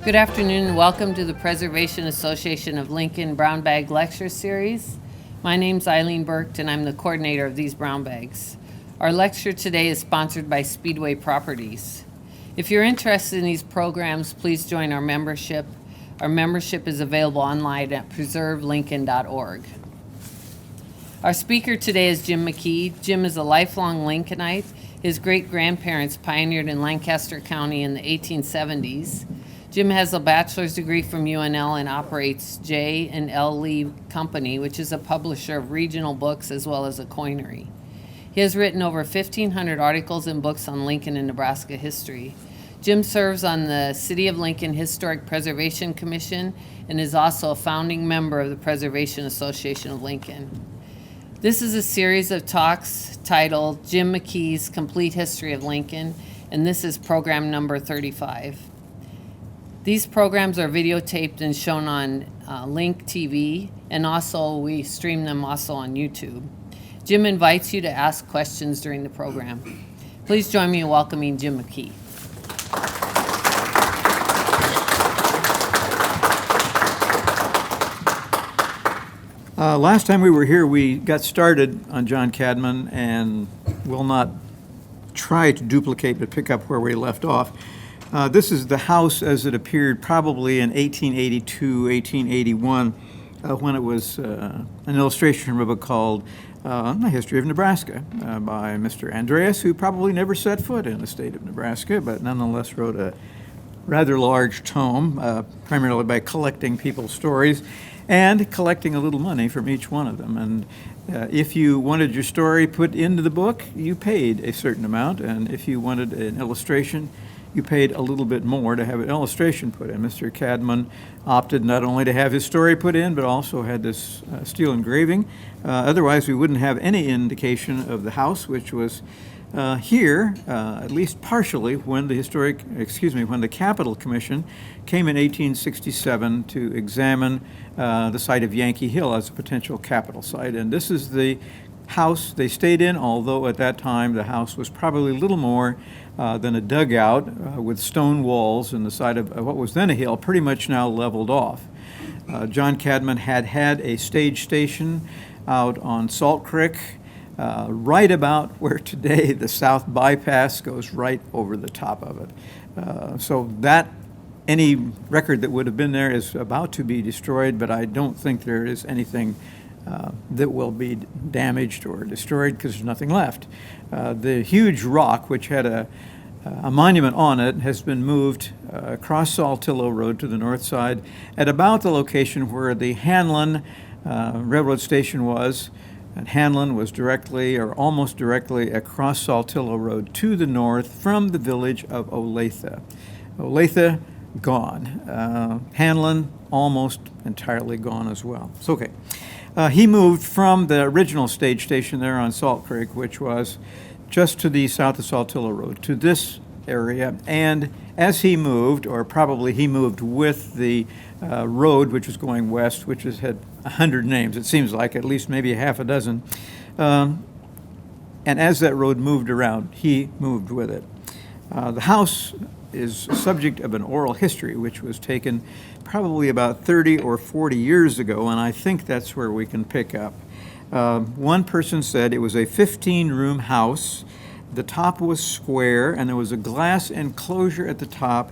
Good afternoon and welcome to the Preservation Association of Lincoln Brown Bag Lecture Series. My name's Eileen Burke and I'm the coordinator of these brown bags. Our lecture today is sponsored by Speedway Properties. If you're interested in these programs, please join our membership. Our membership is available online at preservelincoln.org. Our speaker today is Jim McKee. Jim is a lifelong Lincolnite. His great-grandparents pioneered in Lancaster County in the 1870s. Jim has a bachelor's degree from UNL and operates J and L Lee Company, which is a publisher of regional books as well as a coinery. He has written over 1,500 articles and books on Lincoln and Nebraska history. Jim serves on the City of Lincoln Historic Preservation Commission and is also a founding member of the Preservation Association of Lincoln. This is a series of talks titled Jim McKee's Complete History of Lincoln, and this is program number 35. These programs are videotaped and shown on Link TV, and also we stream them also on YouTube. Jim invites you to ask questions during the program. Please join me in welcoming Jim McKee. Last time we were here, we got started on John Cadman and will not try to duplicate but pick up where we left off. This is the house as it appeared probably in 1882, 1881, when it was an illustration from a book called The History of Nebraska by Mr. Andreas, who probably never set foot in the state of Nebraska, but nonetheless wrote a rather large tome, primarily by collecting people's stories and collecting a little money from each one of them. And if you wanted your story put into the book, you paid a certain amount, and if you wanted an illustration, you paid a little bit more to have an illustration put in. Mr. Cadman opted not only to have his story put in, but also had this steel engraving. Otherwise, we wouldn't have any indication of the house, which was here, at least partially, when the Capital Commission came in 1867 to examine the site of Yankee Hill as a potential capital site. And this is the house they stayed in, although at that time the house was probably little more than a dugout with stone walls in the side of what was then a hill, pretty much now leveled off. John Cadman had a stage station out on Salt Creek, right about where today the South Bypass goes right over the top of it. So that any record that would have been there is about to be destroyed, but I don't think there is anything that will be damaged or destroyed because there's nothing left. The huge rock, which had a monument on it, has been moved across Saltillo Road to the north side at about the location where the Hanlon railroad station was. And Hanlon was directly or almost directly across Saltillo Road to the north from the village of Olathe. Olathe, gone. Hanlon, almost entirely gone as well. It's okay. He moved from the original stage station there on Salt Creek, which was just to the south of Saltillo Road, to this area. And as he moved, or probably he moved with the road, which was going west, which had 100 names, it seems like, at least maybe half a dozen. And as that road moved around, he moved with it. The house is subject of an oral history, which was taken probably about 30 or 40 years ago, and I think that's where we can pick up. One person said it was a 15-room house. The top was square, and there was a glass enclosure at the top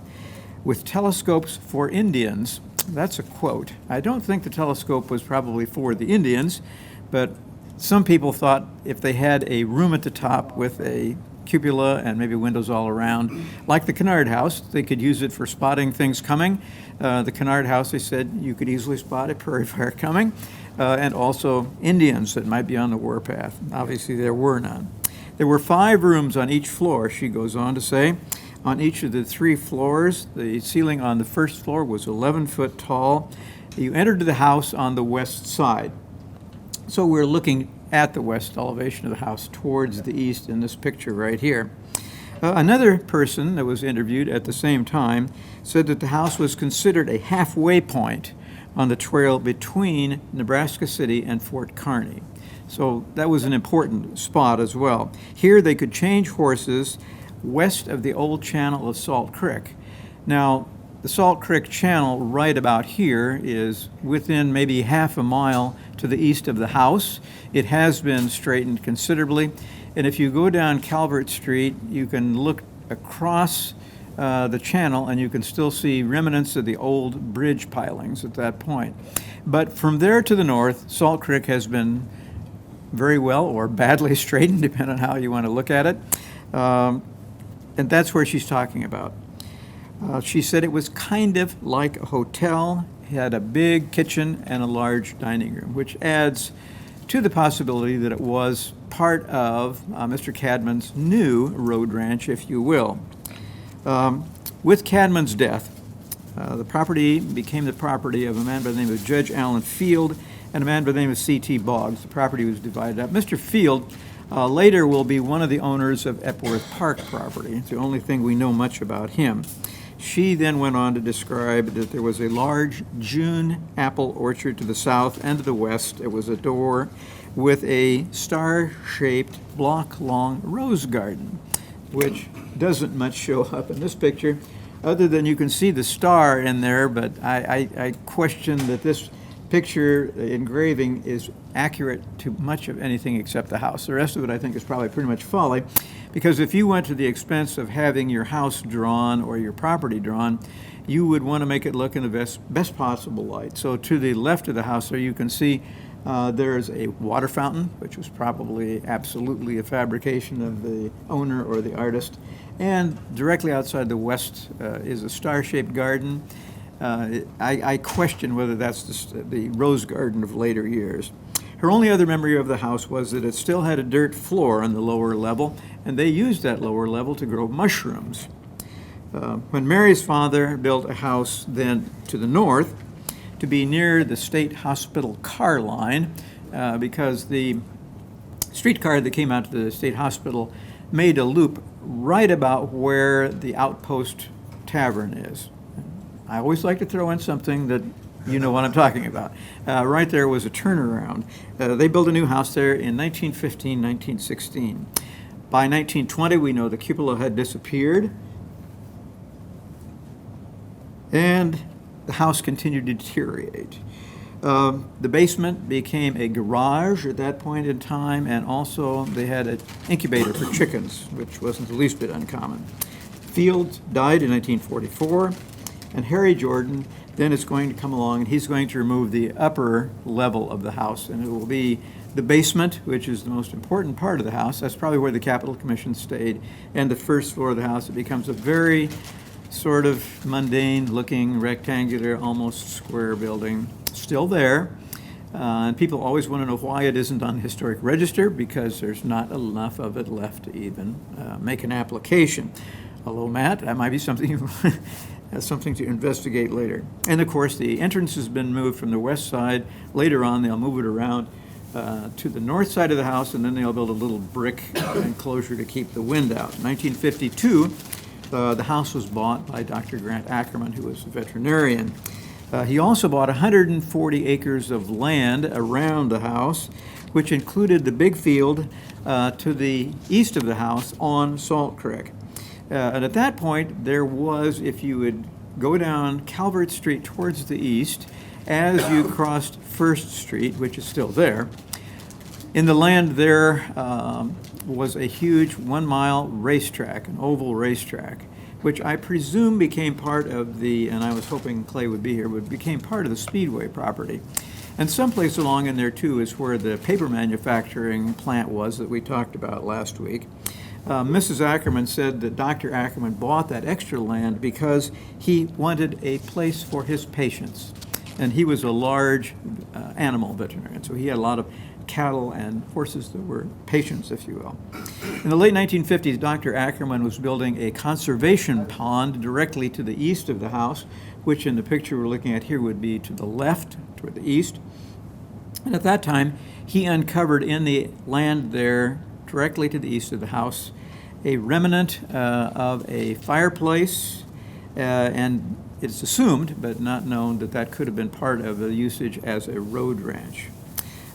with telescopes for Indians. That's a quote. I don't think the telescope was probably for the Indians, but some people thought if they had a room at the top with a cupola and maybe windows all around, like the Kennard House, they could use it for spotting things coming. The Kennard House, they said, you could easily spot a prairie fire coming, and also Indians that might be on the warpath. Obviously, there were none. There were 5 rooms on each floor, she goes on to say. On each of the 3 floors, the ceiling on the first floor was 11 foot tall. You entered the house on the west side. So we're looking at the west elevation of the house towards the east in this picture right here. Another person that was interviewed at the same time said that the house was considered a halfway point on the trail between Nebraska City and Fort Kearny. So that was an important spot as well. Here they could change horses west of the old channel of Salt Creek. Now, The Salt Creek Channel right about here is within maybe half a mile to the east of the house. It has been straightened considerably. And if you go down Calvert Street, you can look across the channel and you can still see remnants of the old bridge pilings at that point. But from there to the north, Salt Creek has been very well or badly straightened, depending on how you want to look at it. And that's where she's talking about. She said it was kind of like a hotel. It had a big kitchen and a large dining room, which adds to the possibility that it was part of Mr. Cadman's new road ranch, if you will. With Cadman's death, the property became the property of a man by the name of Judge Allen Field and a man by the name of C.T. Boggs. The property was divided up. Mr. Field later will be one of the owners of Epworth Park property. It's the only thing we know much about him. She then went on to describe that there was a large June apple orchard to the south and to the west. It was a door with a star-shaped, block-long rose garden, which doesn't much show up in this picture, other than you can see the star in there, but I question that this picture engraving is accurate to much of anything except the house. The rest of it, I think, is probably pretty much folly, because if you went to the expense of having your house drawn or your property drawn, you would want to make it look in the best possible light. So to the left of the house there, you can see there's a water fountain, which was probably absolutely a fabrication of the owner or the artist. And directly outside the west is a star-shaped garden. I question whether that's the rose garden of later years. Her only other memory of the house was that it still had a dirt floor on the lower level, and they used that lower level to grow mushrooms. When Mary's father built a house then to the north to be near the state hospital car line, because the streetcar that came out to the state hospital made a loop right about where the Outpost Tavern is. I always like to throw in something that you know what I'm talking about. Right there was a turnaround. They built a new house there in 1915, 1916. By 1920, we know the cupola had disappeared, and the house continued to deteriorate. The basement became a garage at that point in time, and also they had an incubator for chickens, which wasn't the least bit uncommon. Fields died in 1944, and Harry Jordan then is going to come along, and he's going to remove the upper level of the house, and it will be the basement, which is the most important part of the house. That's probably where the Capitol Commission stayed, and the first floor of the house. It becomes a very sort of mundane-looking, rectangular, almost square building, still there. And people always want to know why it isn't on the historic register, because there's not enough of it left to even make an application. Although, Matt, that might be something something to investigate later. And of course, the entrance has been moved from the west side. Later on, they'll move it around to the north side of the house, and then they'll build a little brick enclosure to keep the wind out. In 1952, the house was bought by Dr. Grant Ackerman, who was a veterinarian. He also bought 140 acres of land around the house, which included the big field to the east of the house on Salt Creek. And at that point, there was, if you would go down Calvert Street towards the east, as you crossed First Street, which is still there, in the land there was a huge 1-mile racetrack, an oval racetrack, which I presume became part of the, and I was hoping Clay would be here, but became part of the Speedway property. And someplace along in there, too, is where the paper manufacturing plant was that we talked about last week. Mrs. Ackerman said that Dr. Ackerman bought that extra land because he wanted a place for his patients. And he was a large animal veterinarian, so he had a lot of cattle and horses that were patients, if you will. In the late 1950s, Dr. Ackerman was building a conservation pond directly to the east of the house, which in the picture we're looking at here would be to the left, toward the east. And at that time, he uncovered in the land there, directly to the east of the house, a remnant of a fireplace, and it's assumed, but not known, that that could have been part of the usage as a road ranch.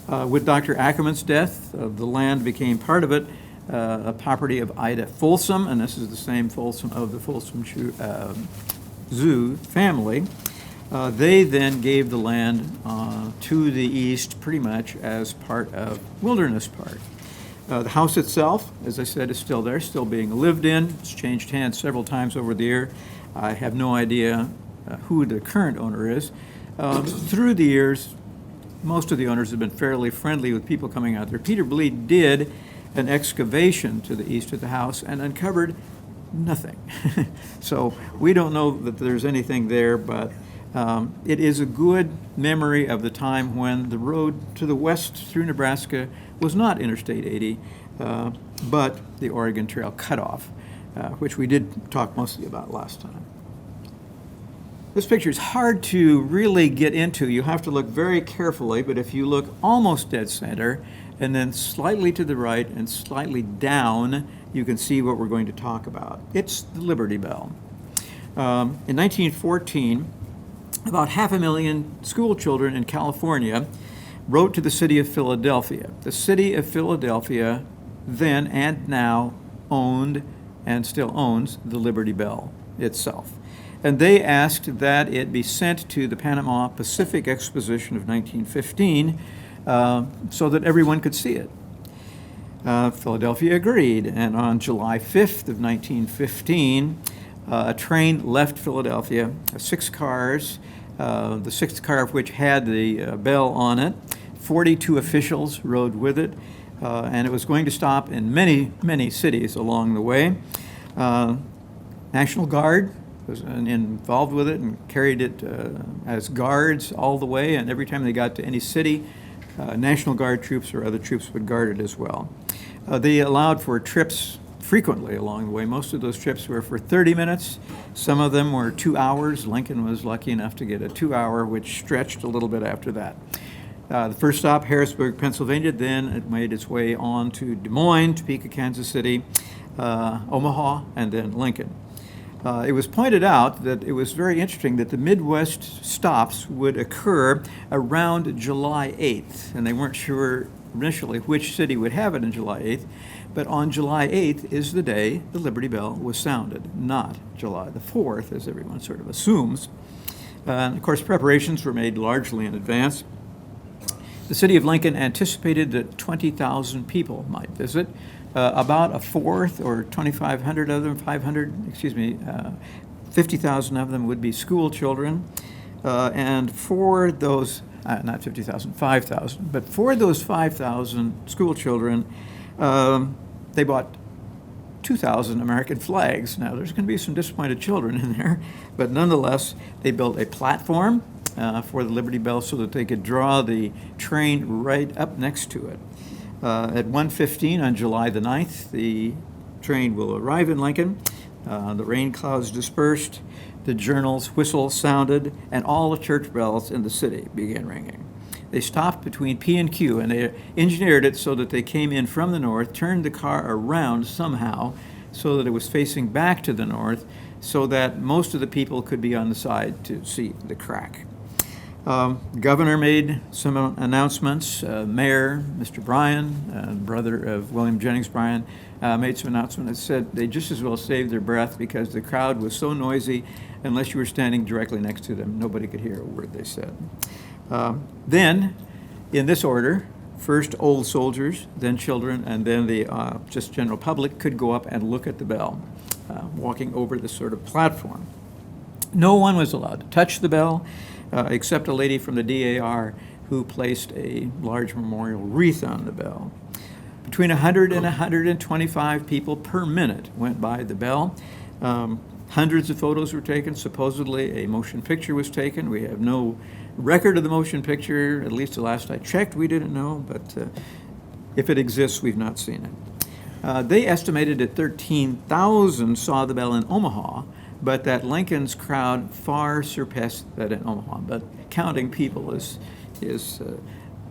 With Dr. Ackerman's death, the land became part of it, a property of Ida Folsom, and this is the same Folsom of the Folsom Zoo family. They then gave the land to the east pretty much as part of Wilderness Park. The house itself, as I said, is still there, still being lived in. It's changed hands several times over the year. I have no idea who the current owner is. Through the years, most of the owners have been fairly friendly with people coming out there. Peter Bleed did an excavation to the east of the house and uncovered nothing. So we don't know that there's anything there, but it is a good memory of the time when the road to the west through Nebraska was not Interstate 80, but the Oregon Trail cutoff, which we did talk mostly about last time. This picture is hard to really get into. You have to look very carefully, but if you look almost dead center and then slightly to the right and slightly down, you can see what we're going to talk about. It's the Liberty Bell. In 1914, about 500,000 school children in California wrote to the city of Philadelphia. The city of Philadelphia then and now owned and still owns the Liberty Bell itself. And they asked that it be sent to the Panama Pacific Exposition of 1915 so that everyone could see it. Philadelphia agreed, and on July 5th of 1915, a train left Philadelphia, 6 cars, the sixth car of which had the bell on it. 42 officials rode with it, and it was going to stop in many, many cities along the way. National Guard was involved with it and carried it as guards all the way, and every time they got to any city, National Guard troops or other troops would guard it as well. They allowed for trips frequently along the way. Most of those trips were for 30 minutes. Some of them were 2 hours. Lincoln was lucky enough to get a 2-hour, which stretched a little bit after that. The first stop, Harrisburg, Pennsylvania, then it made its way on to Des Moines, Topeka, Kansas City, Omaha, and then Lincoln. It was pointed out that it was very interesting that the Midwest stops would occur around July 8th, and they weren't sure initially which city would have it on July 8th, but on July 8th is the day the Liberty Bell was sounded, not July the 4th, as everyone sort of assumes. And of course, preparations were made largely in advance. The city of Lincoln anticipated that 20,000 people might visit. About a fourth, or 2,500 of them, 50,000 of them would be school children. And for those, not 50,000, 5,000, but for those 5,000 school children, they bought 2,000 American flags. Now, there's going to be some disappointed children in there, but nonetheless, they built a platform for the Liberty Bell so that they could draw the train right up next to it. At 1:15 on July the 9th, the train will arrive in Lincoln. The rain clouds dispersed, the journal's whistle sounded, and all the church bells in the city began ringing. They stopped between P and Q, and they engineered it so that they came in from the north, turned the car around somehow so that it was facing back to the north, so that most of the people could be on the side to see the crack. Governor made some announcements. Mayor, Mr. Bryan, brother of William Jennings Bryan, made some announcements that said they just as well saved their breath because the crowd was so noisy, unless you were standing directly next to them, nobody could hear a word they said. Then, in this order, first old soldiers, then children, and then the just general public could go up and look at the bell, walking over this sort of platform. No one was allowed to touch the bell, except a lady from the DAR who placed a large memorial wreath on the bell. Between 100 and 125 people per minute went by the bell. Hundreds of photos were taken. Supposedly a motion picture was taken. We have no record of the motion picture. At least the last I checked, we didn't know, but if it exists, we've not seen it. They estimated that 13,000 saw the bell in Omaha, but that Lincoln's crowd far surpassed that in Omaha. But counting people is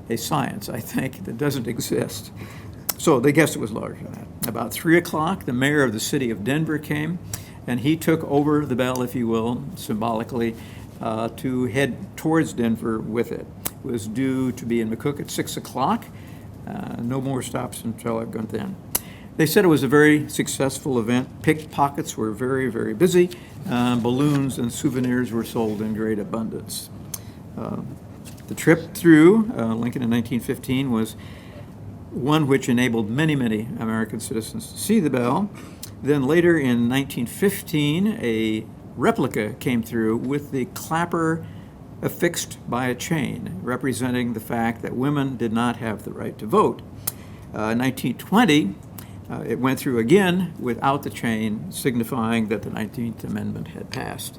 a science, I think, that doesn't exist. So they guessed it was larger than that. About 3 o'clock, the mayor of the city of Denver came, and he took over the bell, if you will, symbolically, to head towards Denver with it. It was due to be in McCook at 6 o'clock. No more stops until I've gone then. They said it was a very successful event. Pickpockets were very, very busy. Balloons and souvenirs were sold in great abundance. The trip through Lincoln in 1915 was one which enabled many, many American citizens to see the bell. Then later in 1915, a replica came through with the clapper affixed by a chain, representing the fact that women did not have the right to vote. In 1920, it went through again without the chain, signifying that the 19th Amendment had passed.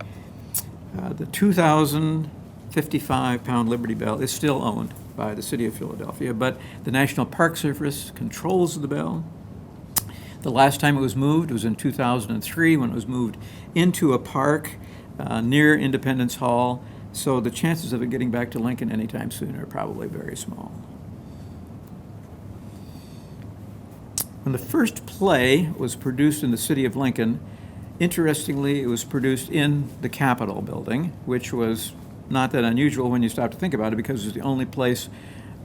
The 2,055-pound Liberty Bell is still owned by the city of Philadelphia, but the National Park Service controls the bell. The last time it was moved was in 2003 when it was moved into a park near Independence Hall, so the chances of it getting back to Lincoln anytime soon are probably very small. When the first play was produced in the city of Lincoln, interestingly, it was produced in the Capitol building, which was not that unusual when you stop to think about it, because it was the only place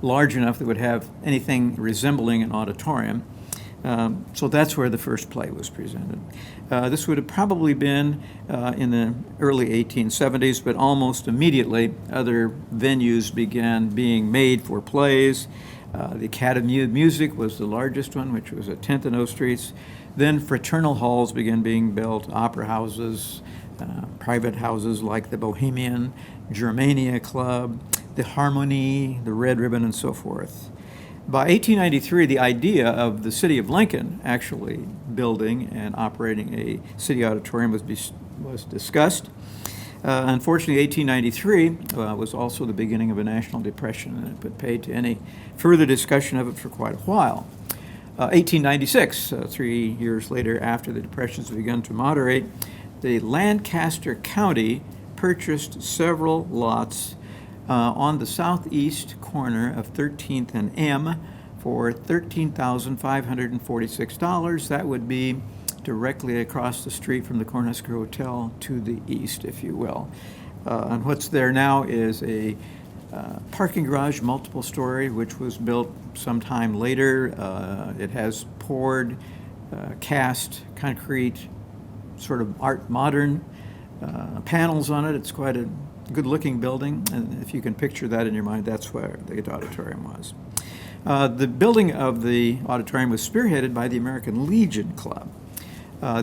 large enough that would have anything resembling an auditorium. So that's where the first play was presented. This would have probably been in the early 1870s, but almost immediately other venues began being made for plays. The Academy of Music was the largest one, which was at 10th and O Streets. Then fraternal halls began being built, opera houses, private houses like the Bohemian, Germania Club, the Harmony, the Red Ribbon, and so forth. By 1893, the idea of the city of Lincoln actually building and operating a city auditorium was discussed. Unfortunately, 1893 was also the beginning of a national depression, and it put paid to any further discussion of it for quite a while. 1896, 3 years later after the depressions had begun to moderate, the Lancaster County purchased several lots on the southeast corner of 13th and M for $13,546. That would be directly across the street from the Cornhusker Hotel to the east, if you will. And what's there now is a parking garage, multiple story, which was built sometime later. It has poured, cast concrete, sort of art modern panels on it. It's quite a good-looking building, and if you can picture that in your mind, that's where the auditorium was. The building of the auditorium was spearheaded by the American Legion Club.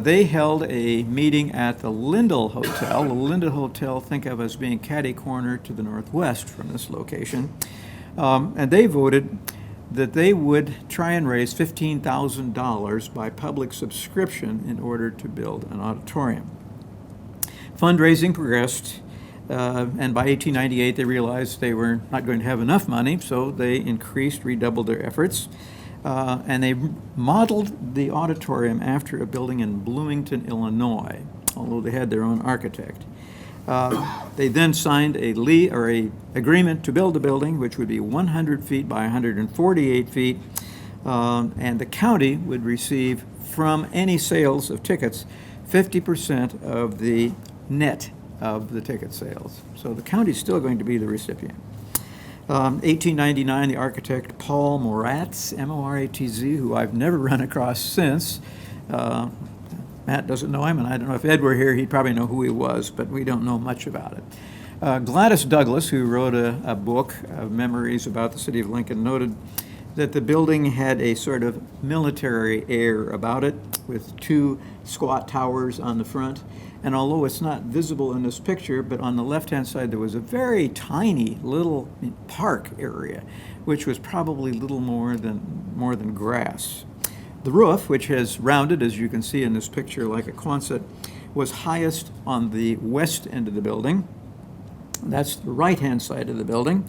They held a meeting at the Lindell Hotel. The Lindell Hotel, think of as being catty-corner to the northwest from this location. And they voted that they would try and raise $15,000 by public subscription in order to build an auditorium. Fundraising progressed, and by 1898 they realized they were not going to have enough money, so they redoubled their efforts. And they modeled the auditorium after a building in Bloomington, Illinois, although they had their own architect. They then signed a agreement to build the building, which would be 100 feet by 148 feet, and the county would receive from any sales of tickets 50% of the net of the ticket sales. So the county's still going to be the recipient. 1899, the architect Paul Moratz, M-O-R-A-T-Z, who I've never run across since. Matt doesn't know him, and I don't know if Ed were here, he'd probably know who he was, but we don't know much about it. Gladys Douglas, who wrote a book of memories about the city of Lincoln, noted that the building had a sort of military air about it, with two squat towers on the front. And although it's not visible in this picture, but on the left-hand side there was a very tiny little park area, which was probably little more than grass. The roof, which has rounded, as you can see in this picture, like a Quonset, was highest on the west end of the building. That's the right-hand side of the building.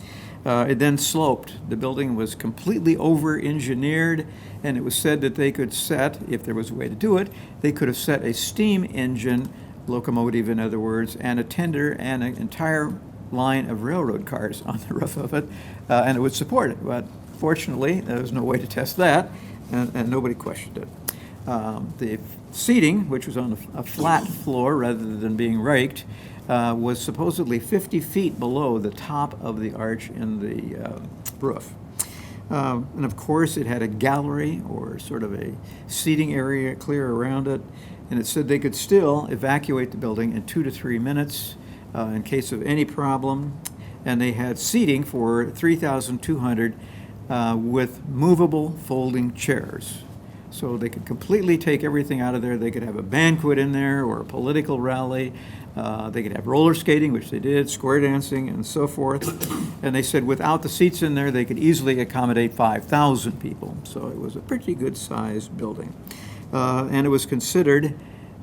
It then sloped. The building was completely over-engineered, and it was said that they could set, if there was a way to do it, they could have set a steam engine, locomotive in other words, and a tender and an entire line of railroad cars on the roof of it, and it would support it. But fortunately, there was no way to test that, and nobody questioned it. The seating, which was on a flat floor rather than being raked, was supposedly 50 feet below the top of the arch in the roof. And of course, it had a gallery or sort of a seating area clear around it. And it said they could still evacuate the building in 2 to 3 minutes in case of any problem. And they had seating for 3,200 with movable folding chairs. So they could completely take everything out of there. They could have a banquet in there or a political rally. They could have roller skating, which they did, square dancing, and so forth. And they said without the seats in there, they could easily accommodate 5,000 people. So it was a pretty good-sized building. And it was considered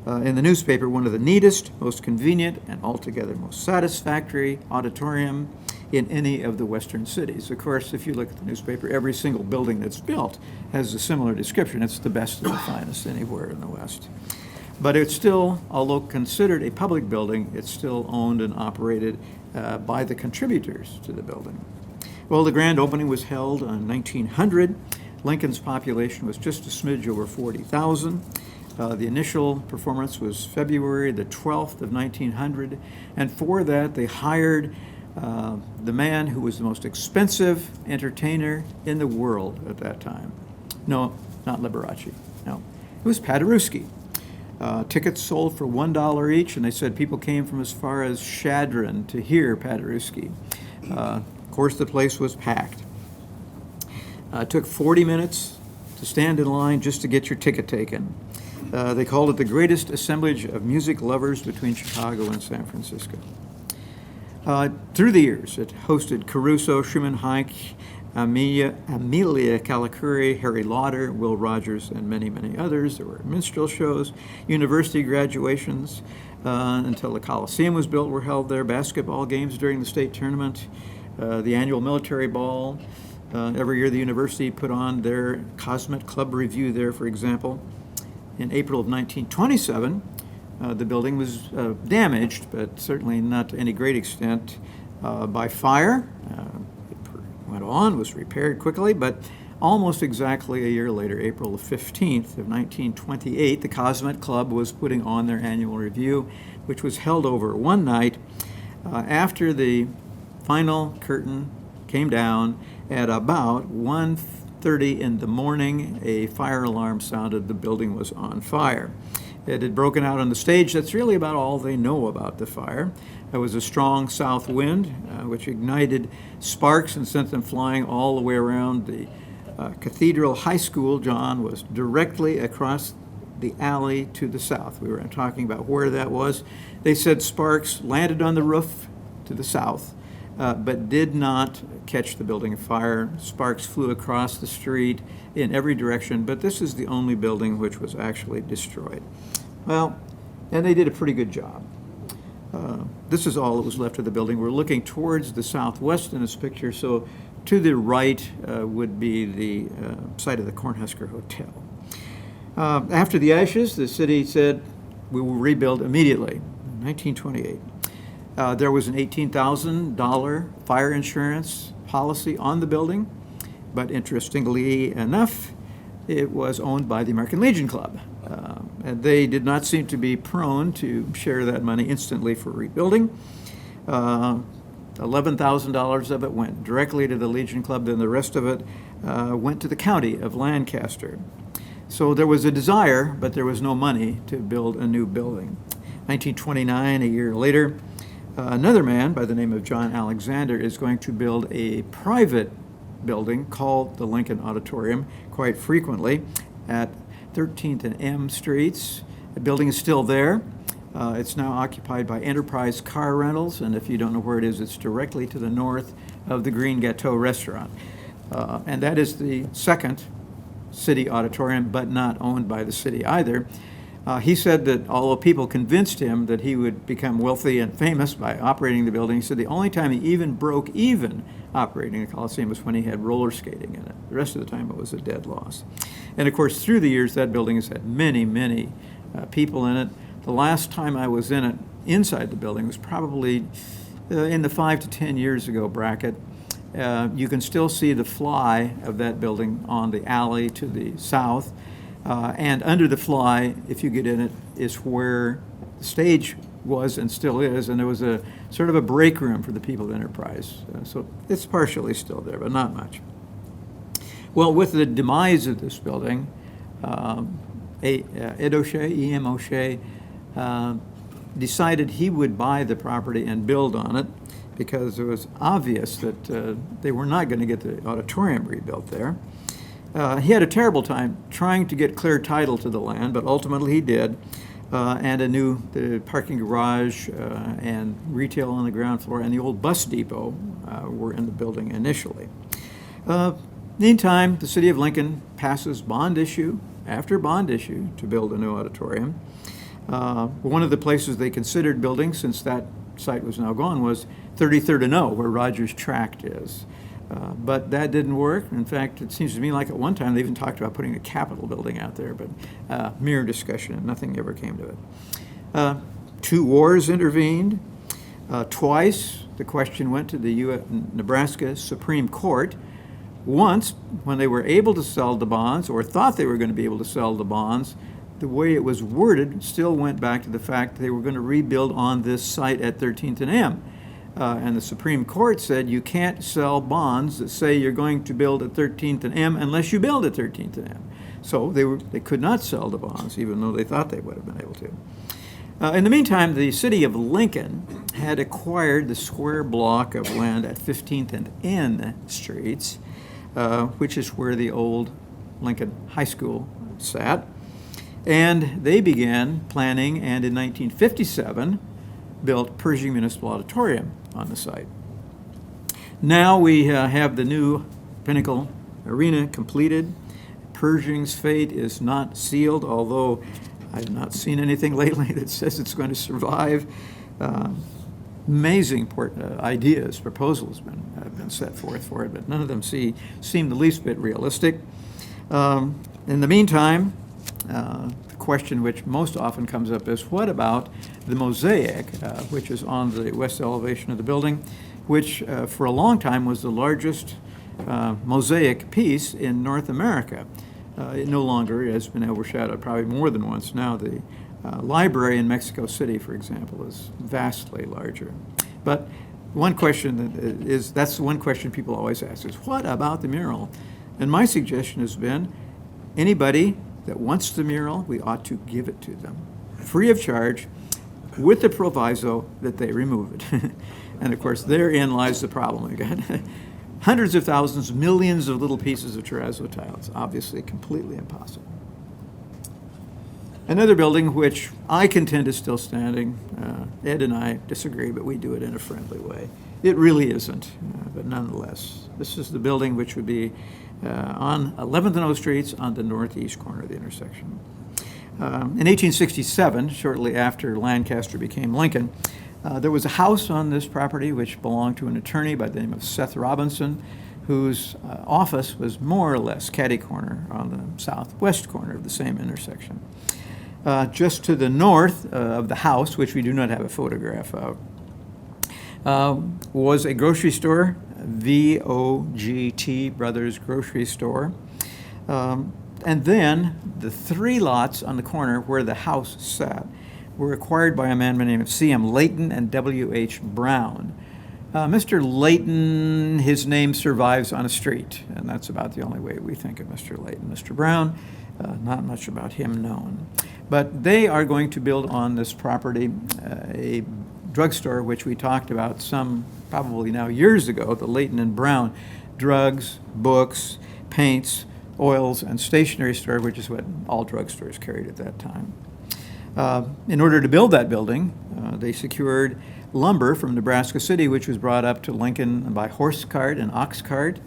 in the newspaper one of the neatest, most convenient, and altogether most satisfactory auditorium in any of the western cities. Of course, if you look at the newspaper, every single building that's built has a similar description. It's the best and the finest anywhere in the West. But it's still, although considered a public building, it's still owned and operated by the contributors to the building. Well, the grand opening was held in 1900. Lincoln's population was just a smidge over 40,000. The initial performance was February the 12th of 1900, and for that they hired the man who was the most expensive entertainer in the world at that time. No, not Liberace. No, it was Paderewski. Tickets sold for $1 each, and they said people came from as far as Shadron to hear Paderewski. Of course, the place was packed. It took 40 minutes to stand in line just to get your ticket taken. They called it the greatest assemblage of music lovers between Chicago and San Francisco. Through the years, it hosted Caruso, Schumann Heink, Amelia Calicuri, Harry Lauder, Will Rogers, and many, many others. There were minstrel shows, university graduations until the Coliseum was built were held there, basketball games during the state tournament, the annual military ball. Every year the university put on their Cosmet Club review there, for example. In April of 1927, the building was damaged, but certainly not to any great extent, by fire. Went on, was repaired quickly, but almost exactly a year later, April the 15th of 1928, the Cosmet Club was putting on their annual review, which was held over one night. After the final curtain came down at about 1:30 in the morning, a fire alarm sounded. The building was on fire. It had broken out on the stage. That's really about all they know about the fire. There was a strong south wind, which ignited sparks and sent them flying all the way around the Cathedral High School. John was directly across the alley to the south. We were talking about where that was. They said sparks landed on the roof to the south, but did not catch the building afire. Sparks flew across the street in every direction, but this is the only building which was actually destroyed. Well, and they did a pretty good job. This is all that was left of the building. We're looking towards the southwest in this picture, so to the right would be the site of the Cornhusker Hotel. After the ashes, the city said, we will rebuild immediately, 1928. There was an $18,000 fire insurance policy on the building, but interestingly enough, it was owned by the American Legion Club. And they did not seem to be prone to share that money instantly for rebuilding. $11,000 of it went directly to the Legion Club, then the rest of it went to the county of Lancaster. So there was a desire, but there was no money to build a new building. 1929, a year later, another man by the name of John Alexander is going to build a private building called the Lincoln Auditorium quite frequently at 13th and M Streets. The building is still there. It's now occupied by Enterprise Car Rentals, and if you don't know where it is, it's directly to the north of the Green Gâteau restaurant. And that is the second city auditorium, but not owned by the city either. He said that although people convinced him that he would become wealthy and famous by operating the building, he said the only time he even broke even operating the Coliseum was when he had roller skating in it. The rest of the time it was a dead loss. And of course, through the years, that building has had many, many people in it. The last time I was in it, inside the building, was probably in the 5 to 10 years ago bracket. You can still see the fly of that building on the alley to the south. And under the fly, if you get in it, is where the stage was and still is, and there was a sort of a break room for the people of Enterprise. So it's partially still there, but not much. Well, with the demise of this building, Ed O'Shea, E.M. O'Shea, decided he would buy the property and build on it because it was obvious that they were not going to get the auditorium rebuilt there. He had a terrible time trying to get clear title to the land, but ultimately he did. And the parking garage and retail on the ground floor and the old bus depot were in the building initially. Meantime, the city of Lincoln passes bond issue after bond issue to build a new auditorium. One of the places they considered building, since that site was now gone, was 33rd and O, where Rogers Tract is. But that didn't work. In fact, it seems to me like at one time they even talked about putting a Capitol building out there, but mere discussion, and nothing ever came to it. 2 wars intervened. Twice, the question went to the Nebraska Supreme Court. Once, when they were able to sell the bonds, or thought they were going to be able to sell the bonds, the way it was worded still went back to the fact that they were going to rebuild on this site at 13th and M. And the Supreme Court said you can't sell bonds that say you're going to build at 13th and M unless you build at 13th and M. So they could not sell the bonds, even though they thought they would have been able to. In the meantime, the city of Lincoln had acquired the square block of land at 15th and N Streets, which is where the old Lincoln High School sat. And they began planning, and in 1957, built Pershing Municipal Auditorium on the site. Now we have the new Pinnacle Arena completed. Pershing's fate is not sealed, although I've not seen anything lately that says it's going to survive. Amazing ideas, proposals have been set forth for it, but none of them seem the least bit realistic. In the meantime, the question which most often comes up is, what about the mosaic, which is on the west elevation of the building, which for a long time was the largest mosaic piece in North America. It no longer has been overshadowed probably more than once now. The library in Mexico City, for example, is vastly larger. But one question that's the one question people always ask is, what about the mural? And my suggestion has been, anybody that wants the mural, we ought to give it to them, free of charge, with the proviso that they remove it. And of course, therein lies the problem. We've got hundreds of thousands, millions of little pieces of terrazzo tile. It's obviously completely impossible. Another building which I contend is still standing, Ed and I disagree, but we do it in a friendly way. It really isn't, but nonetheless. This is the building which would be on 11th and O Streets on the northeast corner of the intersection. In 1867, shortly after Lancaster became Lincoln, there was a house on this property which belonged to an attorney by the name of Seth Robinson, whose office was more or less catty-corner on the southwest corner of the same intersection. Just to the north of the house, which we do not have a photograph of, was a grocery store, VOGT Brothers Grocery Store. And then the 3 lots on the corner where the house sat were acquired by a man by the name of C.M. Layton and W.H. Brown. Mr. Layton, his name survives on a street, and that's about the only way we think of Mr. Layton. Mr. Brown, not much about him known. But they are going to build on this property a drugstore, which we talked about some probably now years ago, the Layton and Brown drugs, books, paints, oils, and stationery store, which is what all drugstores carried at that time. In order to build that building, they secured lumber from Nebraska City, which was brought up to Lincoln by horse cart and ox cart.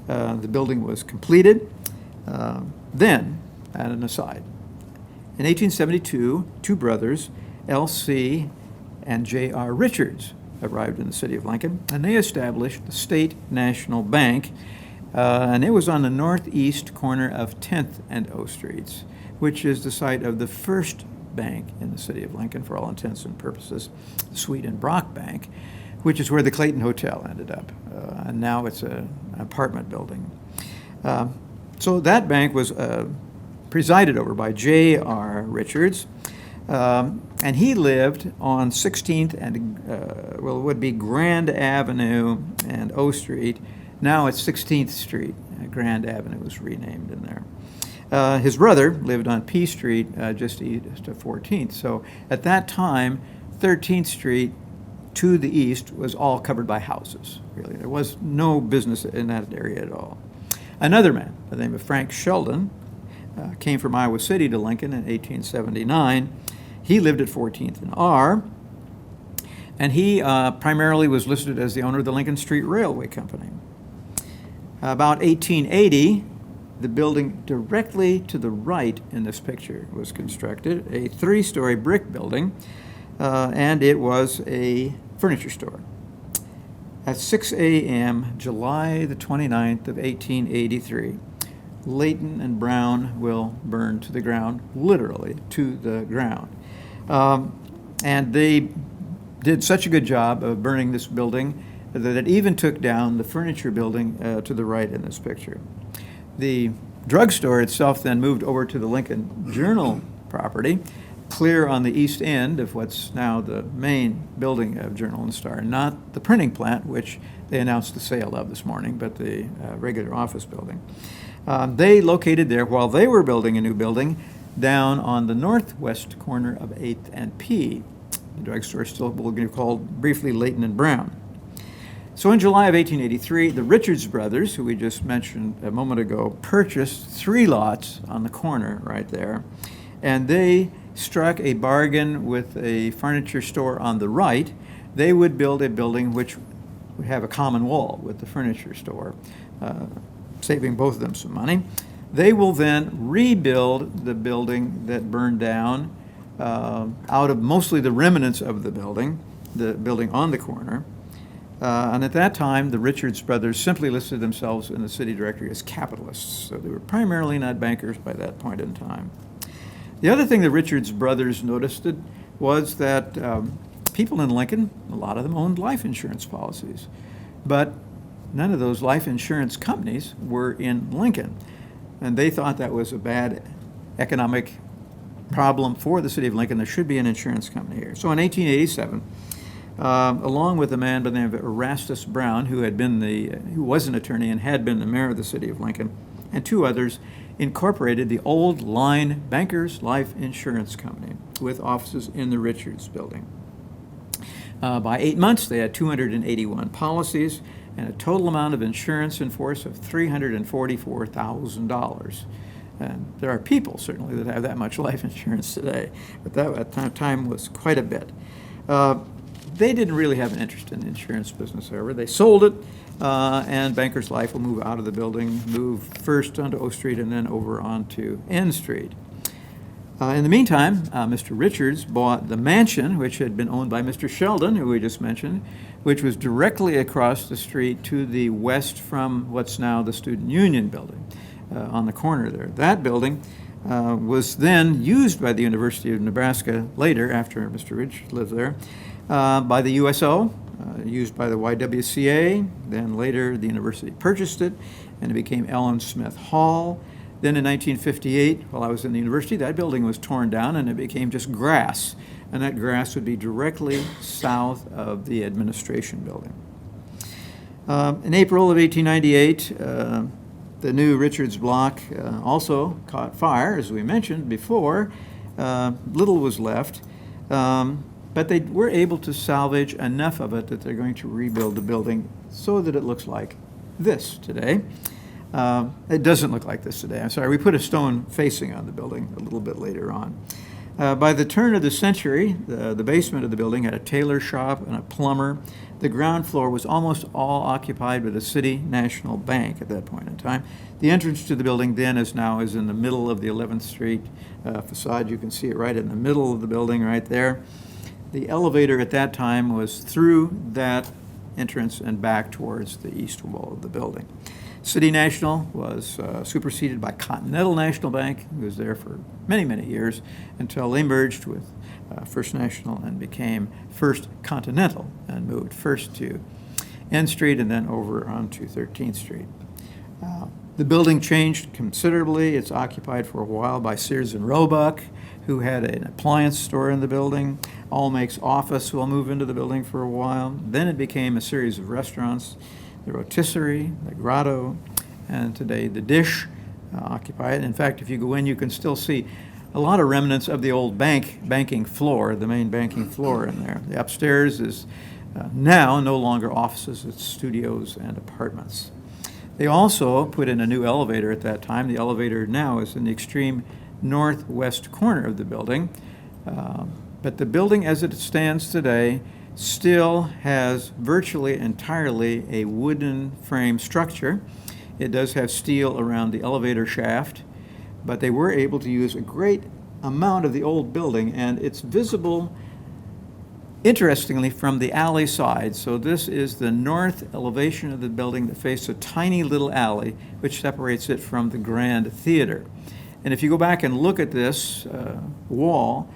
The building was completed. Then, at an aside, in 1872, 2 brothers, L.C. and J.R. Richards, arrived in the city of Lincoln, and they established the State National Bank, and it was on the northeast corner of 10th and O Streets, which is the site of the first bank in the city of Lincoln, for all intents and purposes, the Sweet and Brock Bank, which is where the Clayton Hotel ended up, and now it's an apartment building. So that bank was presided over by J.R. Richards, and he lived on 16th and, it would be Grand Avenue and O Street. Now it's 16th Street Grand Avenue was renamed in there. His brother lived on P Street, just east of 14th. So at that time, 13th Street to the east was all covered by houses, really. There was no business in that area at all. Another man by the name of Frank Sheldon came from Iowa City to Lincoln in 1879. He lived at 14th and R, and he primarily was listed as the owner of the Lincoln Street Railway Company. About 1880, the building directly to the right in this picture was constructed, a 3-story brick building, and it was a furniture store. At 6 a.m., July the 29th of 1883, Leighton and Brown will burn to the ground, literally to the ground. And they did such a good job of burning this building that it even took down the furniture building to the right in this picture. The drugstore itself then moved over to the Lincoln Journal property, clear on the east end of what's now the main building of Journal and Star, not the printing plant, which they announced the sale of this morning, but the regular office building. They located there while they were building a new building down on the northwest corner of 8th and P. The drugstore still will be called briefly Leighton and Brown. So in July of 1883, the Richards brothers, who we just mentioned a moment ago, purchased 3 lots on the corner right there, and they struck a bargain with a furniture store on the right. They would build a building which would have a common wall with the furniture store, saving both of them some money. They will then rebuild the building that burned down out of mostly the remnants of the building on the corner. And at that time, the Richards brothers simply listed themselves in the city directory as capitalists. So they were primarily not bankers by that point in time. The other thing the Richards brothers noticed was that people in Lincoln, a lot of them owned life insurance policies, but none of those life insurance companies were in Lincoln. And they thought that was a bad economic problem for the city of Lincoln. There should be an insurance company here. So in 1887, along with a man by the name of Erastus Brown, who was an attorney and had been the mayor of the city of Lincoln, and 2 others, incorporated the Old Line Bankers Life Insurance Company with offices in the Richards building. By 8 months, they had 281 policies and a total amount of insurance in force of $344,000. And there are people, certainly, that have that much life insurance today, but that at that time was quite a bit. They didn't really have an interest in the insurance business, however. They sold it, and Bankers Life will move out of the building, move first onto O Street and then over onto N Street. In the meantime, Mr. Richards bought the mansion, which had been owned by Mr. Sheldon, who we just mentioned, which was directly across the street to the west from what's now the Student Union building on the corner there. That building was then used by the University of Nebraska later, after Mr. Richards lived there, by the USO, used by the YWCA. Then later the university purchased it, and it became Ellen Smith Hall. Then in 1958, while I was in the university, that building was torn down and it became just grass. And that grass would be directly south of the administration building. In April of 1898, the new Richards block also caught fire, as we mentioned before. Little was left, but they were able to salvage enough of it that they're going to rebuild the building so that it looks like this today. It doesn't look like this today. I'm sorry, we put a stone facing on the building a little bit later on. By the turn of the century, the basement of the building had a tailor shop and a plumber. The ground floor was almost all occupied by the City National Bank at that point in time. The entrance to the building then is in the middle of the 11th Street facade. You can see it right in the middle of the building right there. The elevator at that time was through that entrance and back towards the east wall of the building. City National was superseded by Continental National Bank, who was there for many, many years until they merged with First National and became First Continental and moved first to N Street and then over onto 13th Street. The building changed considerably. It's occupied for a while by Sears and Roebuck, who had an appliance store in the building. Allmake's office will move into the building for a while. Then it became a series of restaurants, the Rotisserie, the Grotto, and today the Dish occupy it. In fact, if you go in, you can still see a lot of remnants of the old banking floor, the main banking floor in there. The upstairs is now no longer offices, it's studios and apartments. They also put in a new elevator at that time. The elevator now is in the extreme northwest corner of the building. But the building as it stands today still has virtually entirely a wooden frame structure. It does have steel around the elevator shaft, but they were able to use a great amount of the old building, and it's visible, interestingly, from the alley side. So this is the north elevation of the building that faces a tiny little alley which separates it from the Grand Theater. And if you go back and look at this wall,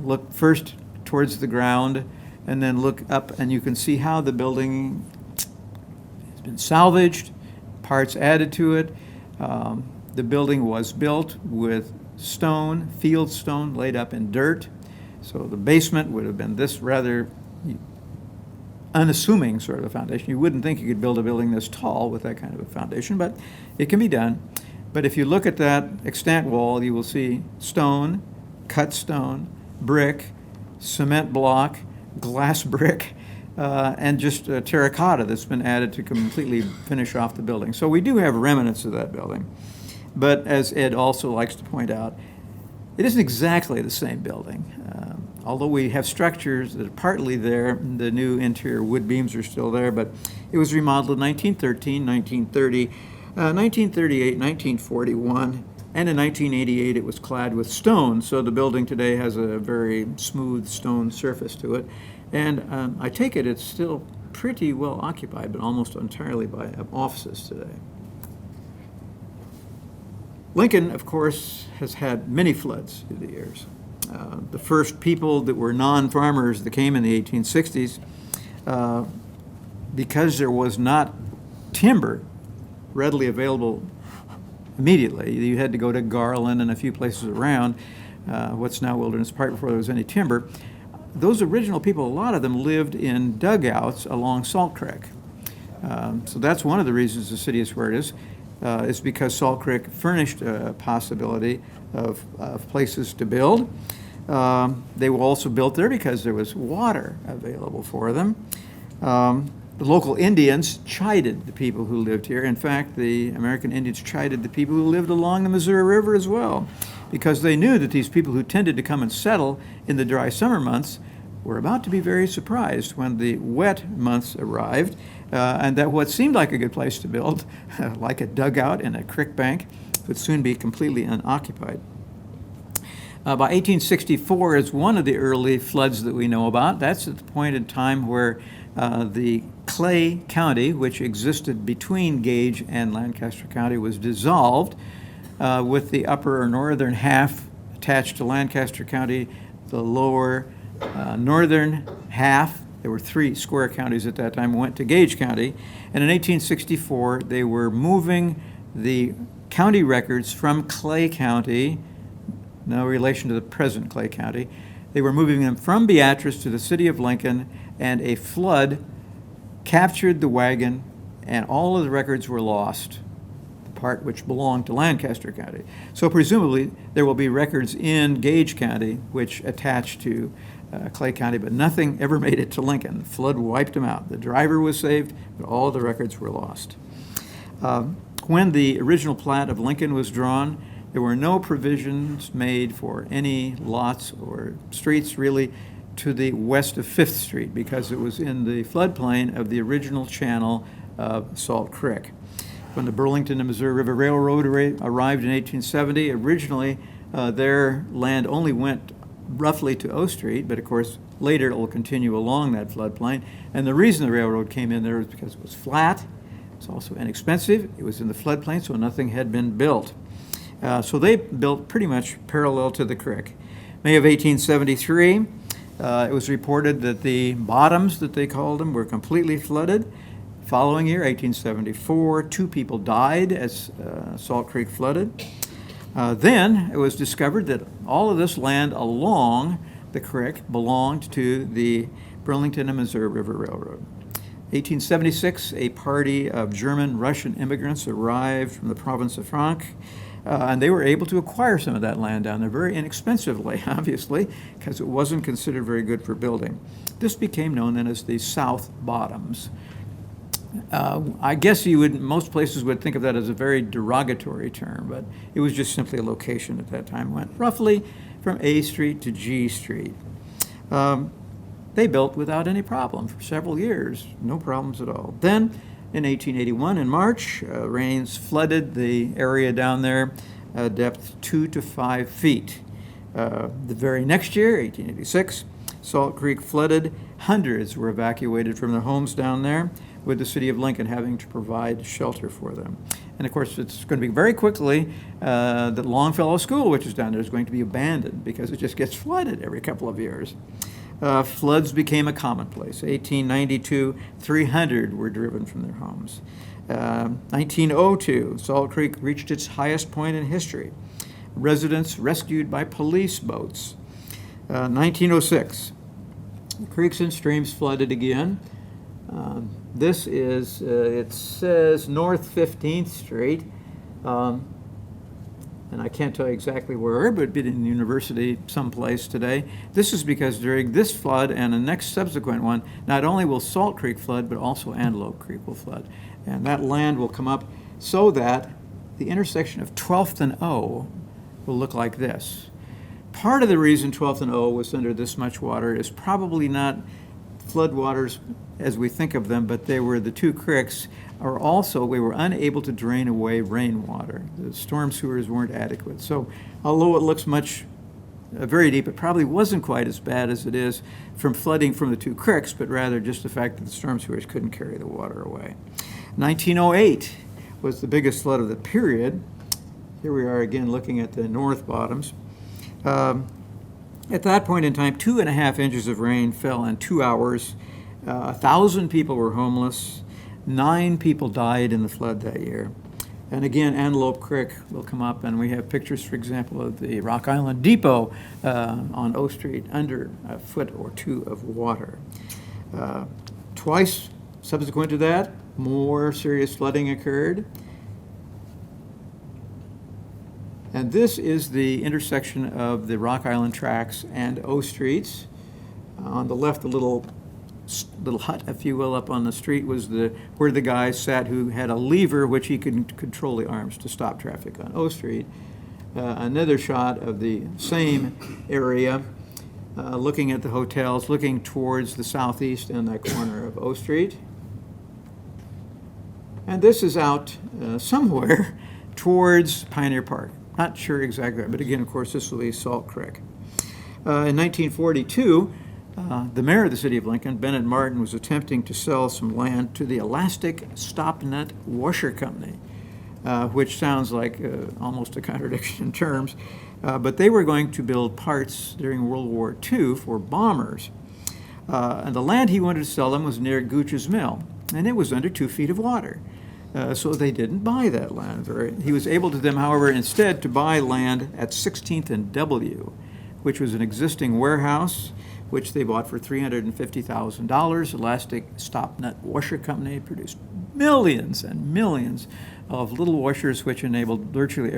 look first towards the ground and then look up, and you can see how the building has been salvaged, parts added to it. The building was built with stone, field stone laid up in dirt. So the basement would have been this rather unassuming sort of a foundation. You wouldn't think you could build a building this tall with that kind of a foundation, but it can be done. But if you look at that extant wall, you will see stone, cut stone, brick, cement block, glass brick, and just terracotta that's been added to completely finish off the building. So we do have remnants of that building. But as Ed also likes to point out, it isn't exactly the same building. Although we have structures that are partly there, the new interior wood beams are still there, but it was remodeled in 1913, 1930, 1938, 1941, and in 1988 it was clad with stone, so the building today has a very smooth stone surface to it. And I take it it's still pretty well occupied, but almost entirely by offices today. Lincoln, of course, has had many floods through the years. The first people that were non-farmers that came in the 1860s, because there was not timber readily available immediately, you had to go to Garland and a few places around, what's now Wilderness Park, before there was any timber. Those original people, a lot of them lived in dugouts along Salt Creek. So that's one of the reasons the city is where it is because Salt Creek furnished a possibility of places to build. They were also built there because there was water available for them. The local Indians chided the people who lived here. In fact, the American Indians chided the people who lived along the Missouri River as well, because they knew that these people who tended to come and settle in the dry summer months were about to be very surprised when the wet months arrived, and that what seemed like a good place to build, like a dugout in a creek bank, would soon be completely unoccupied. By 1864 is one of the early floods that we know about. That's at the point in time where the Clay County, which existed between Gage and Lancaster County, was dissolved, with the upper or northern half attached to Lancaster County, the lower northern half, there were 3 square counties at that time, went to Gage County. And in 1864, they were moving the county records from Clay County, no relation to the present Clay County. They were moving them from Beatrice to the city of Lincoln, and a flood captured the wagon, and all of the records were lost, the part which belonged to Lancaster County. So presumably there will be records in Gage County which attach to Clay County, but nothing ever made it to Lincoln. The flood wiped them out. The driver was saved, but all the records were lost. When the original plat of Lincoln was drawn, there were no provisions made for any lots or streets really to the west of 5th Street, because it was in the floodplain of the original channel of Salt Creek. When the Burlington and Missouri River Railroad arrived in 1870, originally their land only went roughly to O Street, but of course later it will continue along that floodplain. And the reason the railroad came in there was because it was flat, it's also inexpensive, it was in the floodplain, so nothing had been built. So they built pretty much parallel to the creek. May of 1873, it was reported that the bottoms, that they called them, were completely flooded. Following year, 1874, 2 people died as Salt Creek flooded. Then it was discovered that all of this land along the creek belonged to the Burlington and Missouri River Railroad. 1876, a party of German-Russian immigrants arrived from the province of Franc, and they were able to acquire some of that land down there very inexpensively, obviously, because it wasn't considered very good for building. This became known then as the South Bottoms. I guess most places would think of that as a very derogatory term, but it was just simply a location at that time. Went roughly from A Street to G Street. They built without any problem for several years, no problems at all. Then, in 1881, in March, rains flooded the area down there, depth 2 to 5 feet. The very next year, 1886, Salt Creek flooded. Hundreds were evacuated from their homes down there, with the city of Lincoln having to provide shelter for them. And of course, it's going to be very quickly that Longfellow School, which is down there, is going to be abandoned because it just gets flooded every couple of years. Floods became a commonplace. 1892, 300 were driven from their homes. 1902, Salt Creek reached its highest point in history. Residents rescued by police boats. 1906, the creeks and streams flooded again. This is, it says North 15th Street, and I can't tell you exactly where, but it'd be in the university someplace today. This is because during this flood and the next subsequent one, not only will Salt Creek flood, but also Antelope Creek will flood. And that land will come up so that the intersection of 12th and O will look like this. Part of the reason 12th and O was under this much water is probably not floodwaters as we think of them, but they were the two creeks, or also we were unable to drain away rainwater. The storm sewers weren't adequate. So although it looks very deep, it probably wasn't quite as bad as it is from flooding from the two creeks, but rather just the fact that the storm sewers couldn't carry the water away. 1908 was the biggest flood of the period. Here we are again looking at the north bottoms. At that point in time, 2.5 inches of rain fell in 2 hours. 1,000 people were homeless. 9 people died in the flood that year. And again, Antelope Creek will come up, and we have pictures, for example, of the Rock Island Depot on O Street under a foot or two of water. Twice subsequent to that, more serious flooding occurred. And this is the intersection of the Rock Island tracks and O Streets. On the left, the little hut, if you will, up on the street was where the guy sat who had a lever which he could control the arms to stop traffic on O Street. Another shot of the same area, looking at the hotels, looking towards the southeast and that corner of O Street. And this is out somewhere towards Pioneer Park. Not sure exactly, but again, of course, this will be Salt Creek. In 1942, the mayor of the city of Lincoln, Bennett Martin, was attempting to sell some land to the Elastic Stop Nut Washer Company, which sounds like almost a contradiction in terms, but they were going to build parts during World War II for bombers. And the land he wanted to sell them was near Gooch's Mill, and it was under 2 feet of water. So they didn't buy that land. He was able to them, however, instead to buy land at 16th and W, which was an existing warehouse, which they bought for $350,000. Elastic Stop Nut Washer Company produced millions and millions of little washers, which enabled virtually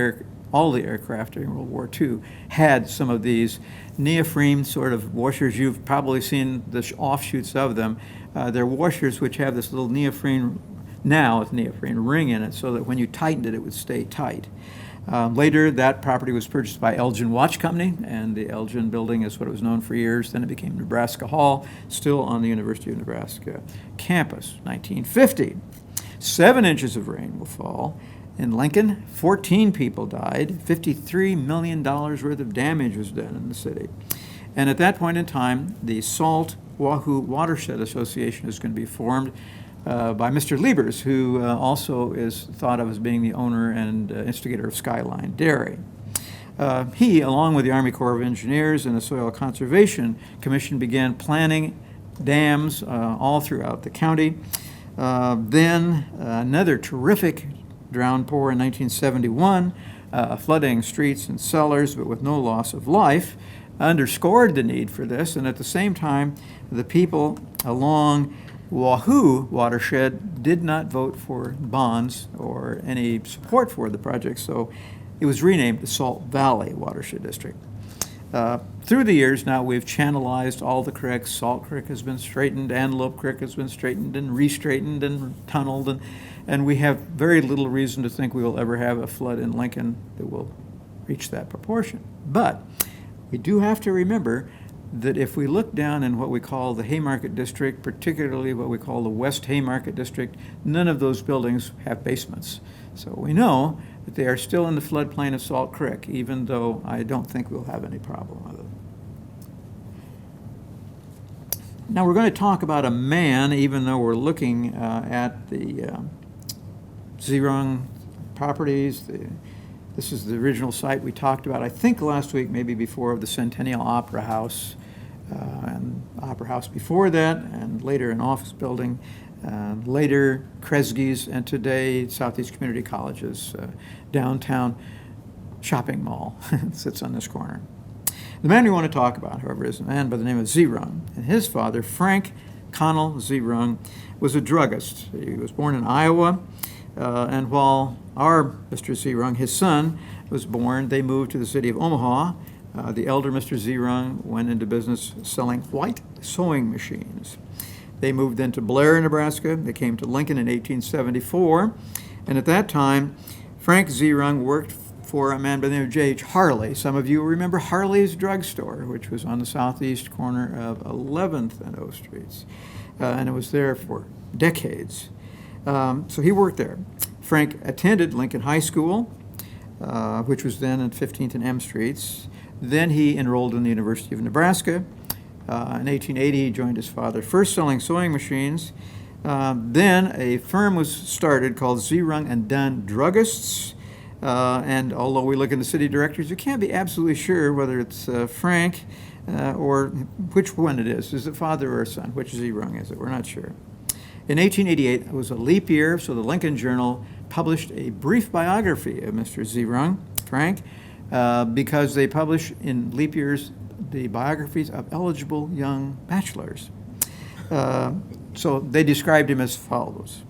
all the aircraft during World War II had some of these neoprene sort of washers. You've probably seen the offshoots of them. They're washers which have this little neoprene ring in it so that when you tightened it, it would stay tight. Later, that property was purchased by Elgin Watch Company, and the Elgin building is what it was known for years. Then it became Nebraska Hall, still on the University of Nebraska campus. 1950, 7 inches of rain will fall. In Lincoln, 14 people died. $53 million worth of damage was done in the city. And at that point in time, the Salt Wahoo Watershed Association is going to be formed by Mr. Liebers, who also is thought of as being the owner and instigator of Skyline Dairy. He, along with the Army Corps of Engineers and the Soil Conservation Commission, began planning dams all throughout the county. Then another terrific downpour in 1971, flooding streets and cellars, but with no loss of life, underscored the need for this. And at the same time, the people along Wahoo watershed did not vote for bonds or any support for the project, so it was renamed the Salt Valley Watershed District. Through the years now, we've channelized all the creeks. Salt Creek has been straightened, Antelope Creek has been straightened and restraightened and tunneled, and we have very little reason to think we will ever have a flood in Lincoln that will reach that proportion. But we do have to remember that if we look down in what we call the Haymarket District, particularly what we call the West Haymarket District, none of those buildings have basements. So we know that they are still in the floodplain of Salt Creek, even though I don't think we'll have any problem with it. Now we're going to talk about a man, even though we're looking at the Zeron properties. This is the original site we talked about, I think last week, maybe before, of the Centennial Opera House, and Opera House before that, and later an office building, later Kresge's, and today Southeast Community College's downtown shopping mall sits on this corner. The man we want to talk about, however, is a man by the name of Zeron, and his father, Frank Connell Zeron, was a druggist. He was born in Iowa. And while our Mr. Zeron, his son, was born, they moved to the city of Omaha. The elder Mr. Zeron went into business selling white sewing machines. They moved then to Blair, Nebraska. They came to Lincoln in 1874. And at that time, Frank Zeron worked for a man by the name of J.H. Harley. Some of you remember Harley's Drugstore, which was on the southeast corner of 11th and O Streets. And it was there for decades. So he worked there. Frank attended Lincoln High School, which was then at 15th and M Streets. Then he enrolled in the University of Nebraska. In 1880, he joined his father, first selling sewing machines. Then a firm was started called Zeron and Dunn Druggists. And although we look in the city directories, you can't be absolutely sure whether it's Frank or which one it is. Is it father or son? Which Zeron is it? We're not sure. In 1888, it was a leap year, so the Lincoln Journal published a brief biography of Mr. Zeron, Frank, because they publish in leap years the biographies of eligible young bachelors. So they described him as follows.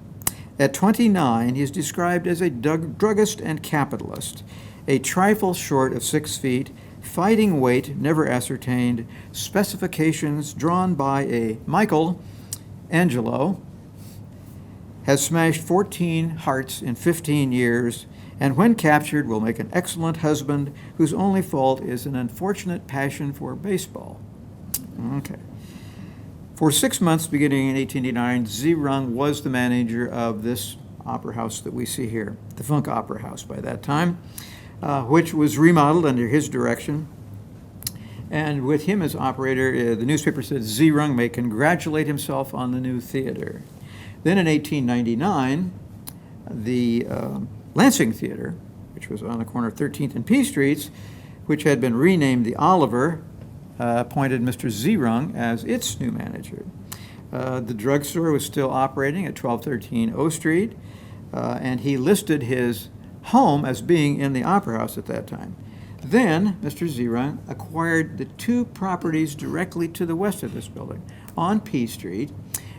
At 29, he is described as a druggist and capitalist, a trifle short of 6 feet, fighting weight never ascertained, specifications drawn by a Michael Angelo, has smashed 14 hearts in 15 years, and when captured will make an excellent husband whose only fault is an unfortunate passion for baseball. Okay. For 6 months beginning in 1889, Zeron was the manager of this opera house that we see here, the Funk Opera House by that time, which was remodeled under his direction. And with him as operator, the newspaper said Zeron may congratulate himself on the new theater. Then in 1899, the Lansing Theater, which was on the corner of 13th and P Streets, which had been renamed the Oliver, appointed Mr. Zeron as its new manager. The drugstore was still operating at 1213 O Street, and he listed his home as being in the Opera House at that time. Then Mr. Zeron acquired the 2 properties directly to the west of this building on P Street,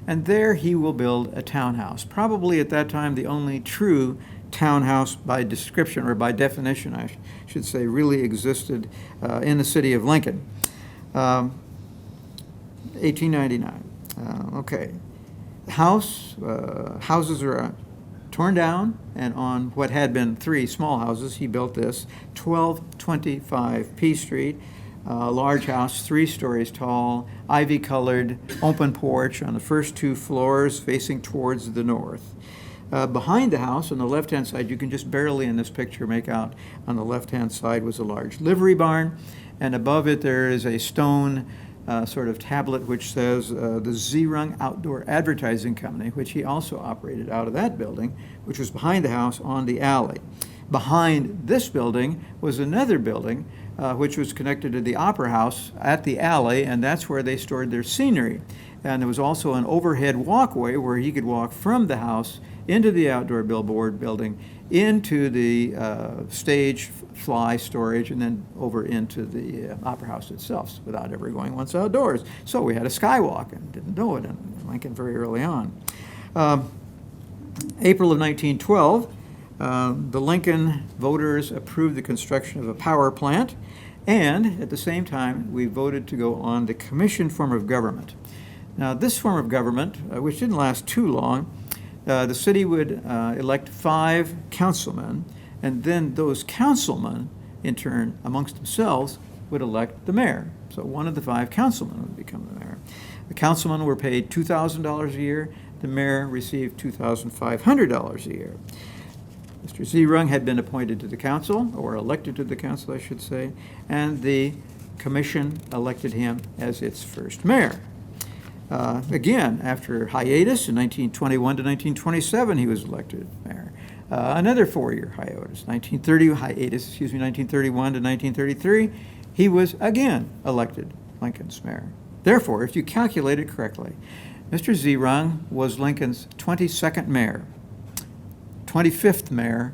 and there he will build a townhouse, probably at that time the only true townhouse by description, or by definition, I should say, really existed in the city of Lincoln. 1899. Okay. Houses are torn down, and on what had been 3 small houses, he built this, 1225 P Street. Large house, 3 stories tall, ivy-colored, open porch on the first 2 floors facing towards the north. Behind the house, on the left-hand side, you can just barely in this picture make out, on the left-hand side was a large livery barn, and above it there is a stone sort of tablet which says the Zeron Outdoor Advertising Company, which he also operated out of that building, which was behind the house on the alley. Behind this building was another building which was connected to the Opera House at the alley, and that's where they stored their scenery. And there was also an overhead walkway where he could walk from the house into the outdoor billboard building, into the stage fly storage, and then over into the Opera House itself without ever going once outdoors. So we had a skywalk and didn't know it. And Lincoln very early on. April of 1912, the Lincoln voters approved the construction of a power plant, and at the same time, we voted to go on the commission form of government. Now, this form of government, which didn't last too long, the city would elect 5 councilmen, and then those councilmen, in turn, amongst themselves, would elect the mayor. So one of the 5 councilmen would become the mayor. The councilmen were paid $2,000 a year. The mayor received $2,500 a year. Mr. Zeron had been appointed to the council, or elected to the council, I should say, and the commission elected him as its first mayor. Again, after hiatus in 1921 to 1927, he was elected mayor. Another 4-year hiatus, 1931 to 1933, he was again elected Lincoln's mayor. Therefore, if you calculate it correctly, Mr. Zeron was Lincoln's 22nd mayor, 25th mayor,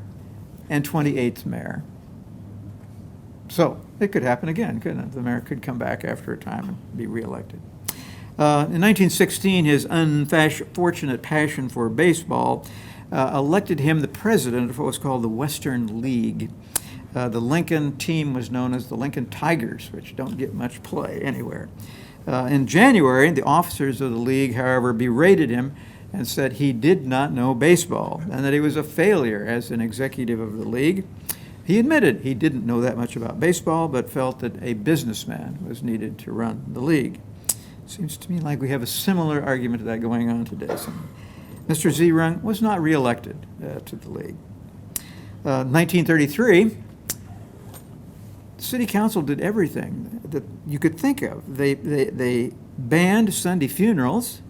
and 28th mayor. So it could happen again, couldn't it? The mayor could come back after a time and be reelected. In 1916, his unfortunate passion for baseball elected him the president of what was called the Western League. The Lincoln team was known as the Lincoln Tigers, which don't get much play anywhere. In January, the officers of the league, however, berated him and said he did not know baseball and that he was a failure as an executive of the league. He admitted he didn't know that much about baseball, but felt that a businessman was needed to run the league. Seems to me like we have a similar argument to that going on today. So Mr. Zeron was not reelected to the league. 1933, the city council did everything that you could think of. They banned Sunday funerals,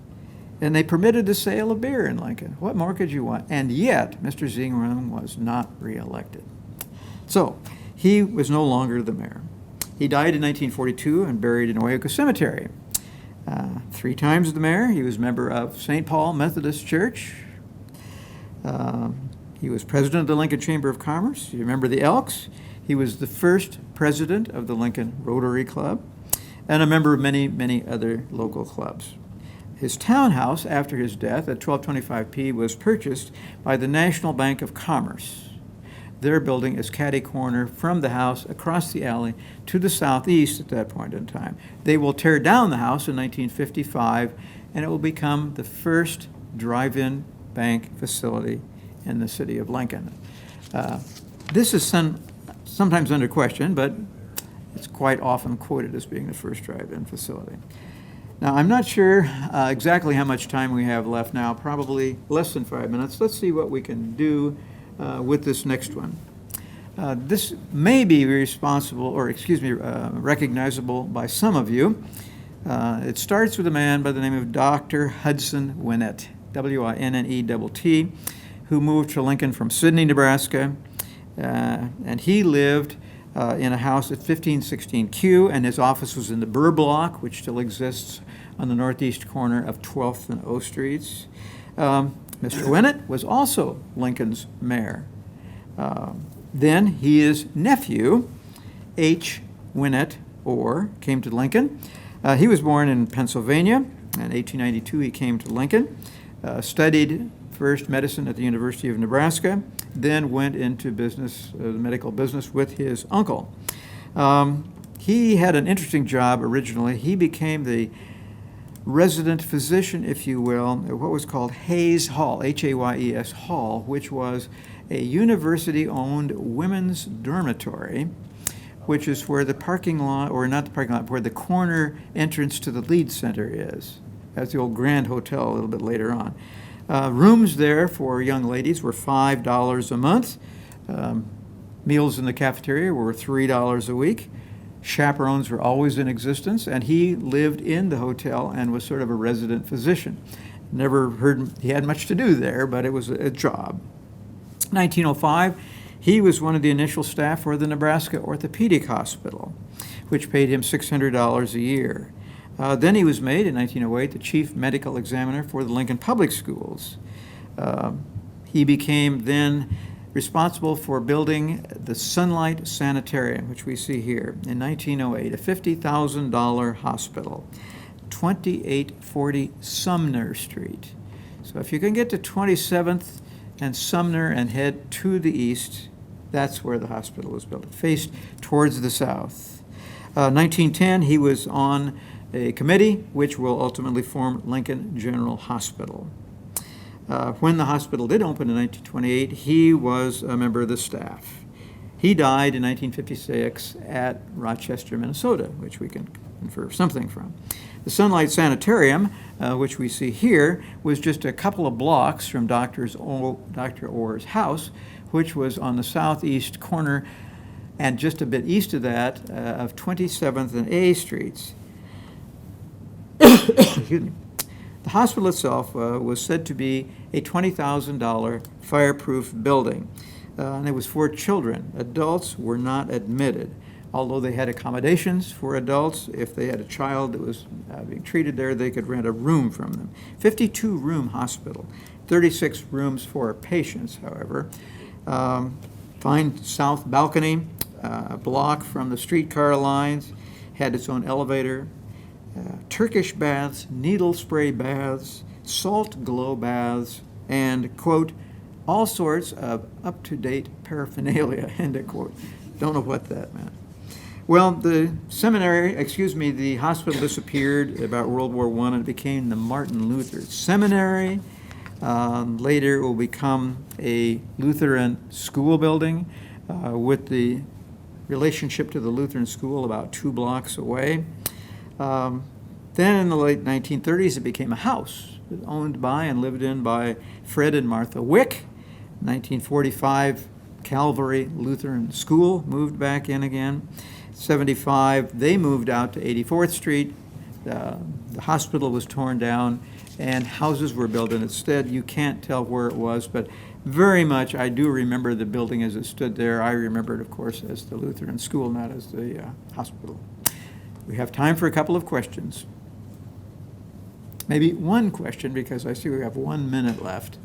and they permitted the sale of beer in Lincoln. What more could you want? And yet, Mr. Zeron was not reelected. So he was no longer the mayor. He died in 1942 and buried in Oyoka Cemetery. 3 times the mayor. He was a member of St. Paul Methodist Church. He was president of the Lincoln Chamber of Commerce. You remember the Elks? He was the first president of the Lincoln Rotary Club and a member of many, many other local clubs. His townhouse, after his death at 1225 P, was purchased by the National Bank of Commerce. Their building is catty corner from the house across the alley to the southeast at that point in time. They will tear down the house in 1955, and it will become the first drive-in bank facility in the city of Lincoln. This is sometimes under question, but it's quite often quoted as being the first drive-in facility. Now, I'm not sure exactly how much time we have left now, probably less than 5 minutes. Let's see what we can do with this next one. This may be recognizable by some of you. It starts with a man by the name of Dr. Hudson Winnett, W-I-N-N-E-T-T, who moved to Lincoln from Sidney, Nebraska, and he lived in a house at 1516 Q, and his office was in the Burr Block, which still exists on the northeast corner of 12th and O Streets. Mr. Winnett was also Lincoln's mayor. Then his nephew, H. Winnett, came to Lincoln. He was born in Pennsylvania. In 1892, he came to Lincoln, studied first medicine at the University of Nebraska, then went into business, the medical business, with his uncle. He had an interesting job originally. He became the resident physician, if you will, at what was called Hayes Hall, H-A-Y-E-S Hall, which was a university-owned women's dormitory, which is where the parking lot, or not the parking lot, where the corner entrance to the Lead Center is. That's the old Grand Hotel a little bit later on. Rooms there for young ladies were $5 a month. Meals in the cafeteria were $3 a week. Chaperones were always in existence, and he lived in the hotel and was sort of a resident physician. Never heard he had much to do there, but it was a job. 1905, he was one of the initial staff for the Nebraska Orthopedic Hospital, which paid him $600 a year. Then he was made, in 1908, the chief medical examiner for the Lincoln Public Schools. He became then responsible for building the Sunlight Sanitarium, which we see here, in 1908, a $50,000 hospital. 2840 Sumner Street. So if you can get to 27th and Sumner and head to the east, that's where the hospital was built. It faced towards the south. 1910, he was on a committee which will ultimately form Lincoln General Hospital. When the hospital did open in 1928, he was a member of the staff. He died in 1956 at Rochester, Minnesota, which we can infer something from. The Sunlight Sanitarium, which we see here, was just a couple of blocks from Dr. Orr's house, which was on the southeast corner and just a bit east of that of 27th and A Streets. Excuse me. The hospital itself was said to be a $20,000 fireproof building, and it was for children. Adults were not admitted, although they had accommodations for adults. If they had a child that was being treated there, they could rent a room from them. 52-room hospital, 36 rooms for patients, however. Fine south balcony, a block from the streetcar lines, had its own elevator. Turkish baths, needle spray baths, salt glow baths, and, quote, all sorts of up-to-date paraphernalia, end of quote. Don't know what that meant. Well, the hospital disappeared about World War I, and it became the Martin Luther Seminary. Later, it will become a Lutheran school building with the relationship to the Lutheran school about 2 blocks away. Then in the late 1930s, it became a house owned by and lived in by Fred and Martha Wick. 1945, Calvary Lutheran School moved back in again. 75, they moved out to 84th Street. The hospital was torn down and houses were built in its stead. You can't tell where it was, but very much I do remember the building as it stood there. I remember it, of course, as the Lutheran School, not as the hospital. We have time for a couple of questions. Maybe one question, because I see we have 1 minute left.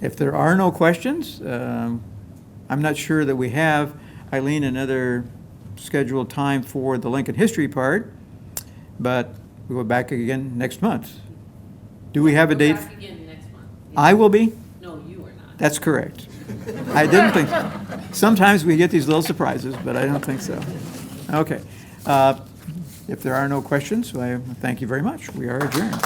If there are no questions, I'm not sure that we have, Eileen, another scheduled time for the Lincoln history part, but we'll be back again next month. Do we have a date? Back again next month. I will be? No, you are not. That's correct. I didn't think so. Sometimes we get these little surprises, but I don't think so. Okay. If there are no questions, I thank you very much. We are adjourned.